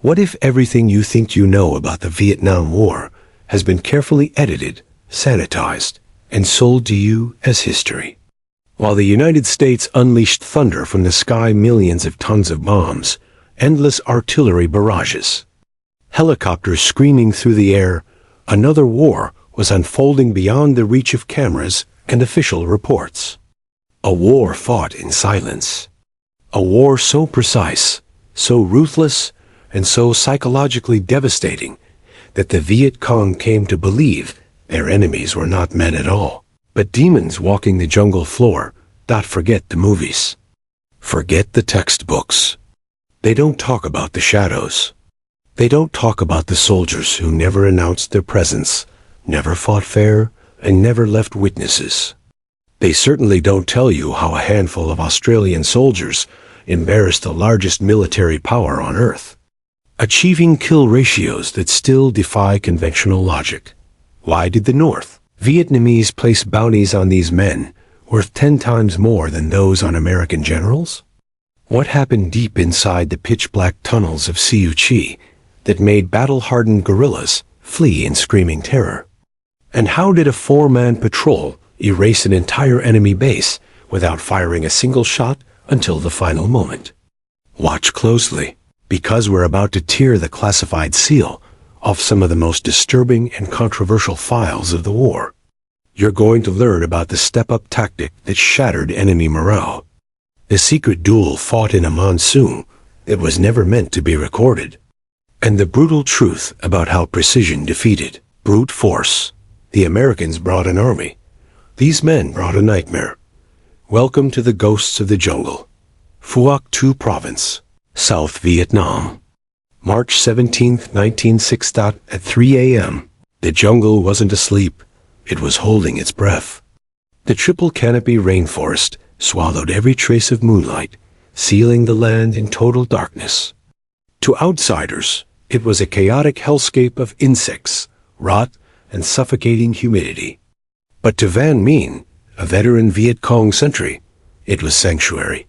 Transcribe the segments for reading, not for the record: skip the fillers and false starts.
What if everything you think you know about the Vietnam War has been carefully edited, sanitized, and sold to you as history? While the United States unleashed thunder from the sky, millions of tons of bombs, endless artillery barrages, helicopters screaming through the air, another war was unfolding beyond the reach of cameras and official reports. A war fought in silence. A war so precise, so ruthless, and so psychologically devastating that the Viet Cong came to believe their enemies were not men at all, but demons walking the jungle floor. Forget the movies. Forget the textbooks. They don't talk about the shadows. They don't talk about the soldiers who never announced their presence, never fought fair, and never left witnesses. They certainly don't tell you how a handful of Australian soldiers embarrassed the largest military power on Earth, achieving kill ratios that still defy conventional logic. Why did the North Vietnamese place bounties on these men worth 10 times more than those on American generals? What happened deep inside the pitch-black tunnels of Siu Chi that made battle-hardened guerrillas flee in screaming terror? And how did a 4-man patrol erase an entire enemy base without firing a single shot until the final moment? Watch closely, because we're about to tear the classified seal off some of the most disturbing and controversial files of the war. You're going to learn about the step-up tactic that shattered enemy morale, the secret duel fought in a monsoon that was never meant to be recorded, and the brutal truth about how precision defeated brute force. The Americans brought an army. These men brought a nightmare. Welcome to the ghosts of the jungle. Phuoc Thu Province, South Vietnam. March 17, 1906. At 3 a.m., the jungle wasn't asleep. It was holding its breath. The triple canopy rainforest swallowed every trace of moonlight, sealing the land in total darkness. To outsiders, it was a chaotic hellscape of insects, rot, and suffocating humidity. But to Van Minh, a veteran Viet Cong sentry, it was sanctuary.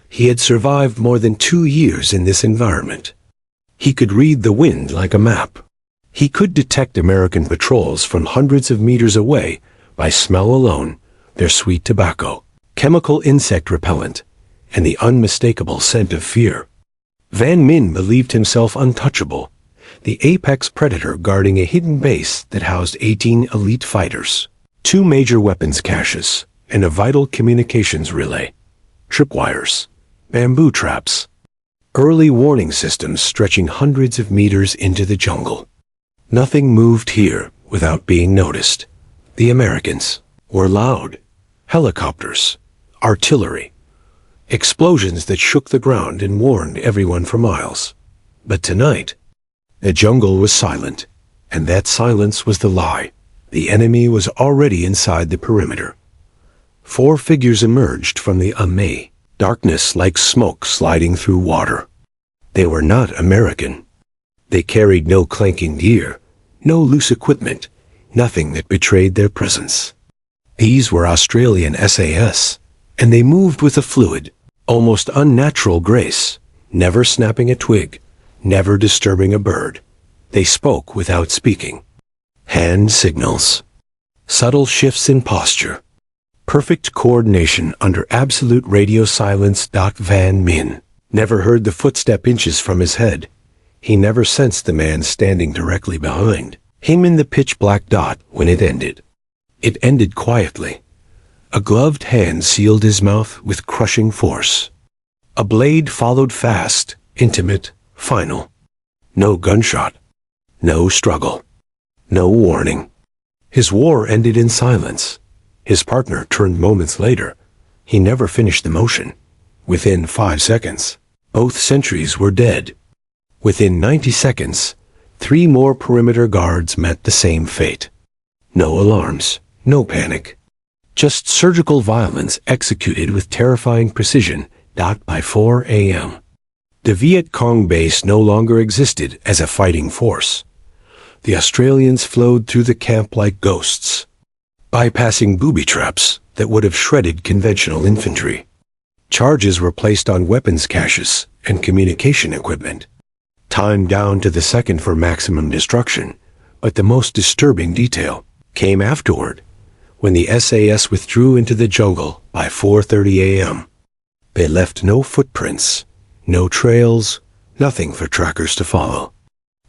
He had survived more than 2 years in this environment. He could read the wind like a map. He could detect American patrols from hundreds of meters away by smell alone, their sweet tobacco, chemical insect repellent, and the unmistakable scent of fear. Van Minh believed himself untouchable, the apex predator guarding a hidden base that housed 18 elite fighters, 2 major weapons caches, and a vital communications relay, tripwires, bamboo traps, early warning systems stretching hundreds of meters into the jungle. Nothing moved here without being noticed. The Americans were loud. Helicopters, artillery, explosions that shook the ground and warned everyone for miles. But tonight, the jungle was silent, and that silence was the lie. The enemy was already inside the perimeter. 4 figures emerged from the Amay, darkness like smoke sliding through water. They were not American. They carried no clanking gear, no loose equipment, nothing that betrayed their presence. These were Australian SAS, and they moved with a fluid, almost unnatural grace, never snapping a twig, never disturbing a bird. They spoke without speaking. Hand signals, subtle shifts in posture, perfect coordination under absolute radio silence. Van Minh never heard the footstep inches from his head. He never sensed the man standing directly behind him in the pitch-black dot when it ended. It ended quietly. A gloved hand sealed his mouth with crushing force. A blade followed fast, intimate, final. No gunshot. No struggle. No warning. His war ended in silence. His partner turned moments later. He never finished the motion. Within 5 seconds, both sentries were dead. Within 90 seconds, 3 more perimeter guards met the same fate. No alarms, no panic. Just surgical violence executed with terrifying precision. By 4 a.m. The Viet Cong base no longer existed as a fighting force. The Australians flowed through the camp like ghosts, bypassing booby traps that would have shredded conventional infantry. Charges were placed on weapons caches and communication equipment. timed down to the second for maximum destruction. But the most disturbing detail came afterward, when the SAS withdrew into the jungle by 4:30 a.m. They left no footprints, no trails, nothing for trackers to follow.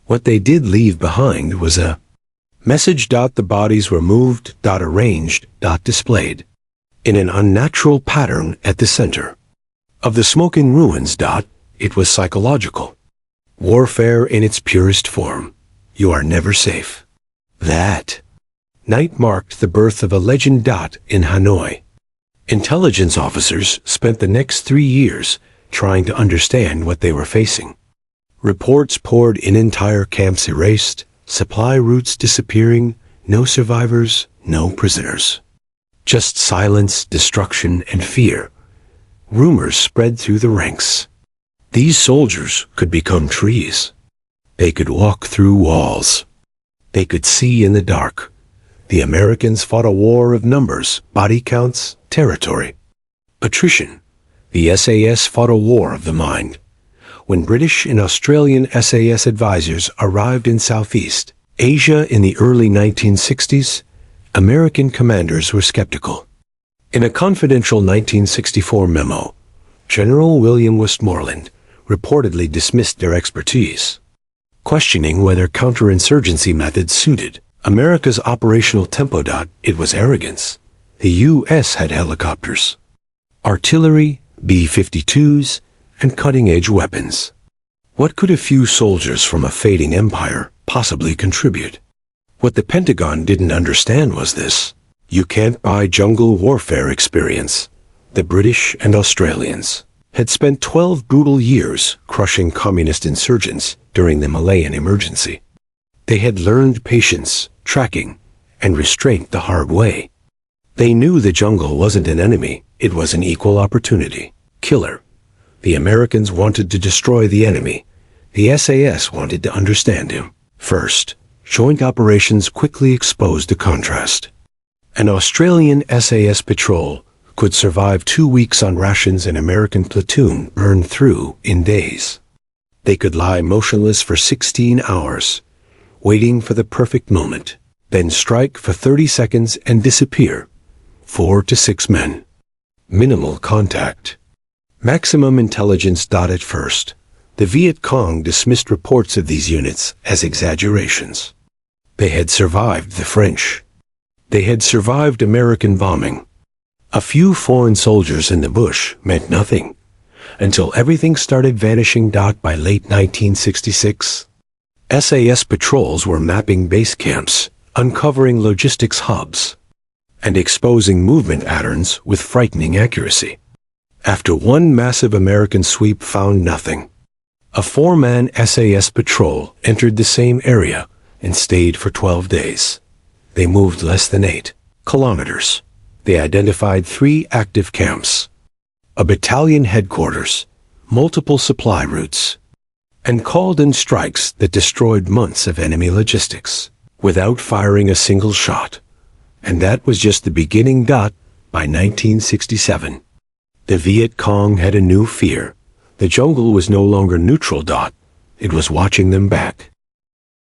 What they did leave behind was a message. The bodies were moved, arranged, displayed, in an unnatural pattern at the center of the smoking ruins. It was psychological. Warfare in its purest form. You are never safe. That night marked the birth of a legend. In Hanoi, intelligence officers spent the next 3 years trying to understand what they were facing. Reports poured in, entire camps erased, supply routes disappearing, no survivors, no prisoners. Just silence, destruction, and fear. Rumors spread through the ranks. These soldiers could become trees. They could walk through walls. They could see in the dark. The Americans fought a war of numbers, body counts, territory. Attrition. The SAS fought a war of the mind. When British and Australian SAS advisors arrived in Southeast Asia in the early 1960s, American commanders were skeptical. In a confidential 1964 memo, General William Westmoreland reportedly dismissed their expertise, questioning whether counterinsurgency methods suited America's operational tempo. It was arrogance. The U.S. had helicopters, artillery, B-52s, and cutting-edge weapons. What could a few soldiers from a fading empire possibly contribute? What the Pentagon didn't understand was this: you can't buy jungle warfare experience. The British and Australians had spent 12 brutal years crushing communist insurgents during the Malayan emergency. They had learned patience, tracking, and restraint the hard way. They knew the jungle wasn't an enemy, it was an equal opportunity killer. The Americans wanted to destroy the enemy. The SAS wanted to understand him. First, joint operations quickly exposed the contrast. An Australian SAS patrol could survive 2 weeks on rations an American platoon burned through in days. They could lie motionless for 16 hours, waiting for the perfect moment, then strike for 30 seconds and disappear. 4 to 6 men. Minimal contact. Maximum intelligence. At first, the Viet Cong dismissed reports of these units as exaggerations. They had survived the French. They had survived American bombing. A few foreign soldiers in the bush meant nothing, until everything started vanishing. By late 1966, SAS patrols were mapping base camps, uncovering logistics hubs, and exposing movement patterns with frightening accuracy. After one massive American sweep found nothing, a 4-man SAS patrol entered the same area and stayed for 12 days. They moved less than 8 kilometers. They identified 3 active camps, a battalion headquarters, multiple supply routes, and called in strikes that destroyed months of enemy logistics without firing a single shot. And that was just the beginning. By 1967, the Viet Cong had a new fear. The jungle was no longer neutral. It was watching them back.